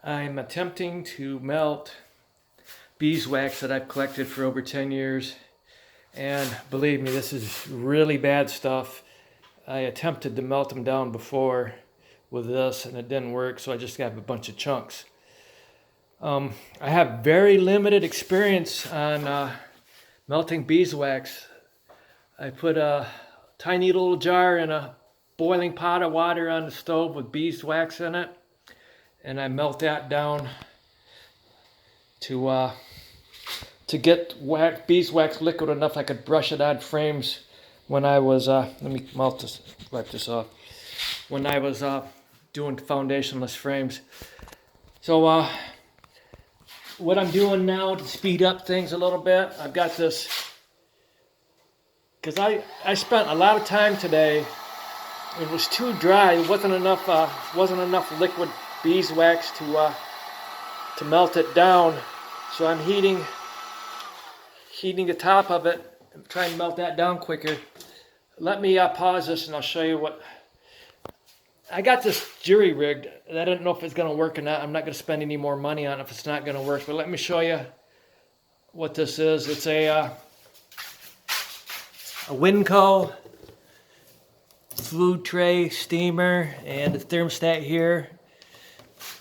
I'm attempting to melt beeswax that I've collected for over 10 years. And believe me, this is really bad stuff. I attempted to melt them down before with this and it didn't work, so I just got a bunch of chunks. I have very limited experience on melting beeswax. I put a tiny little jar in a boiling pot of water on the stove with beeswax in it, and I melt that down to get beeswax liquid enough I could brush it on frames when I was let me wipe this off, when I was doing foundationless frames. So what I'm doing now to speed up things a little bit, I've got this, because I spent a lot of time today. It was too dry. It wasn't enough liquid beeswax to melt it down. So I'm heating the top of it and trying to melt that down quicker. Let me pause this and I'll show you what. I got this jury rigged. I don't know if it's going to work or not. I'm not going to spend any more money on it if it's not going to work. But let me show you what this is. It's a Winco food tray steamer and the thermostat here.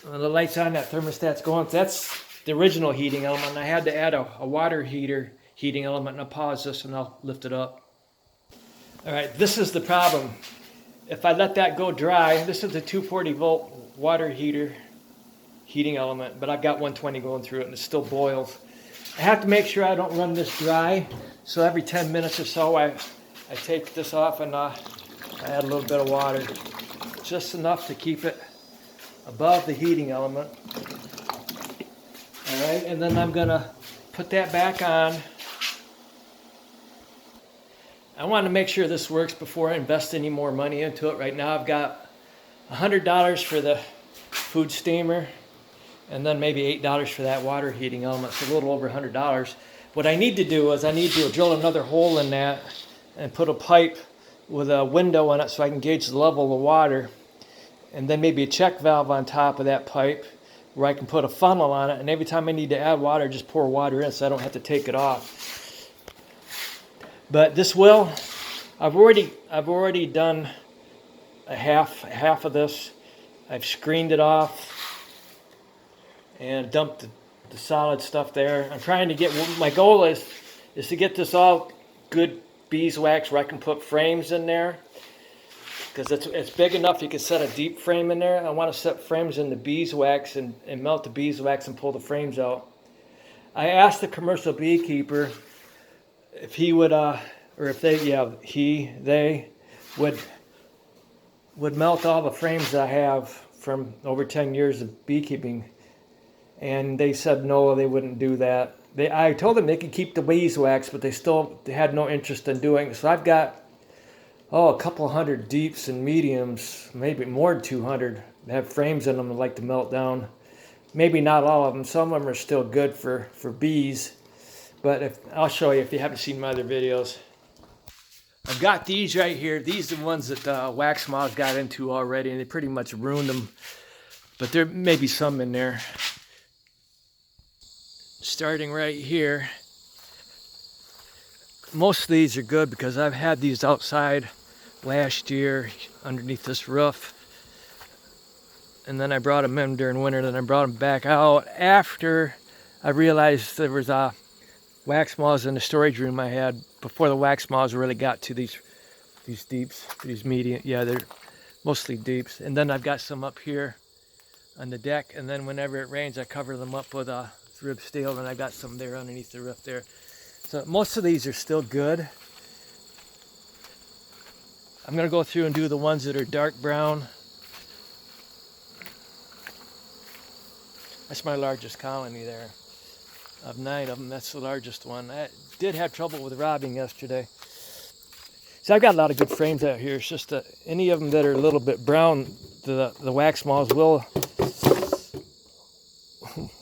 When the light's on, that thermostat's going. That's the original heating element. I had to add a water heater heating element, and I'll pause this and I'll lift it up. All right, this is the problem. If I let that go dry, this is a 240 volt water heater heating element, but I've got 120 going through it and it still boils. I have to make sure I don't run this dry, so every 10 minutes or so I take this off and I add a little bit of water, just enough to keep it above the heating element. All right, and then I'm gonna put that back on. I want to make sure this works before I invest any more money into it. Right now I've got $100 for the food steamer and then maybe $8 for that water heating element, so a little over $100. What I need to do is I need to drill another hole in that and put a pipe with a window in it so I can gauge the level of water, and then maybe a check valve on top of that pipe where I can put a funnel on it, and every time I need to add water, just pour water in so I don't have to take it off. But this will, I've already done a half of this. I've screened it off and dumped the solid stuff there. I'm trying to get, my goal is to get this all good beeswax where I can put frames in there, because it's big enough you can set a deep frame in there. I want to set frames in the beeswax and melt the beeswax and pull the frames out. I asked the commercial beekeeper if he would, or if they would melt all the frames I have from over 10 years of beekeeping, and they said no, they wouldn't do that. I told them they could keep the beeswax, but they had no interest in doing it. So I've got a couple hundred deeps and mediums, maybe more than 200, that have frames in them I'd like to melt down. Maybe not all of them. Some of them are still good for bees. But I'll show you if you haven't seen my other videos. I've got these right here. These are the ones that wax moths got into already, and they pretty much ruined them. But there may be some in there. Starting right here. Most of these are good because I've had these outside last year underneath this roof. And then I brought them in during winter, then I brought them back out after I realized there was wax moths in the storage room I had before the wax moths really got to these deeps, these medium. Yeah, they're mostly deeps. And then I've got some up here on the deck, and then whenever it rains I cover them up with rib steel, and I got some there underneath the roof there. So most of these are still good. I'm gonna go through and do the ones that are dark brown. That's my largest colony there. Of 9 of them, that's the largest one. I did have trouble with robbing yesterday. So I've got a lot of good frames out here. It's just any of them that are a little bit brown, the wax moths will,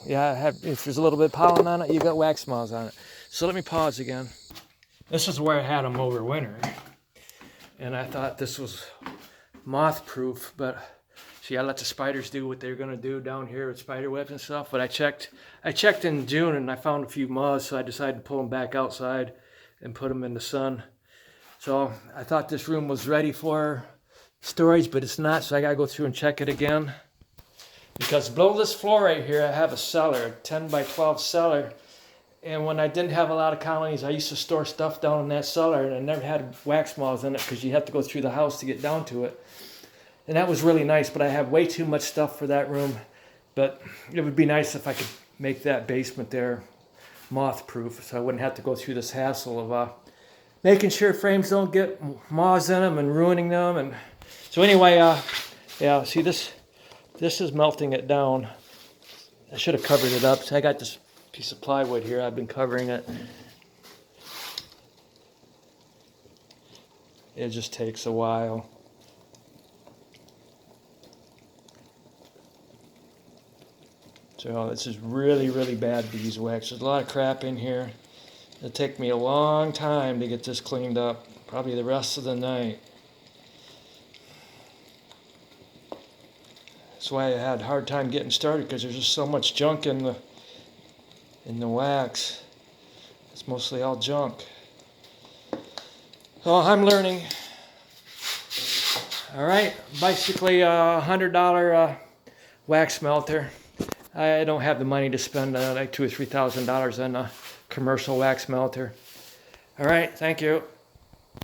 if there's a little bit of pollen on it, you got wax moths on it. So let me pause again. This is where I had them over winter. And I thought this was moth proof, but See, I let the spiders do what they're gonna do down here with spider webs and stuff. But I checked in June and I found a few moths, so I decided to pull them back outside and put them in the sun. So I thought this room was ready for storage, but it's not. So I gotta go through and check it again. Because below this floor right here, I have a cellar, a 10 by 12 cellar. And when I didn't have a lot of colonies, I used to store stuff down in that cellar, and I never had wax moths in it because you have to go through the house to get down to it. And that was really nice, but I have way too much stuff for that room. But it would be nice if I could make that basement there moth-proof, so I wouldn't have to go through this hassle of making sure frames don't get moths in them and ruining them. And so anyway, yeah, see this is melting it down. I should have covered it up. So I got this piece of plywood here. I've been covering it. It just takes a while. So this is really, really bad beeswax. There's a lot of crap in here. It'll take me a long time to get this cleaned up. Probably the rest of the night. That's why I had a hard time getting started, because there's just so much junk in the wax. It's mostly all junk. So I'm learning. All right, basically a $100 wax melter. I don't have the money to spend like $2,000 or $3,000 on a commercial wax melter. All right, thank you.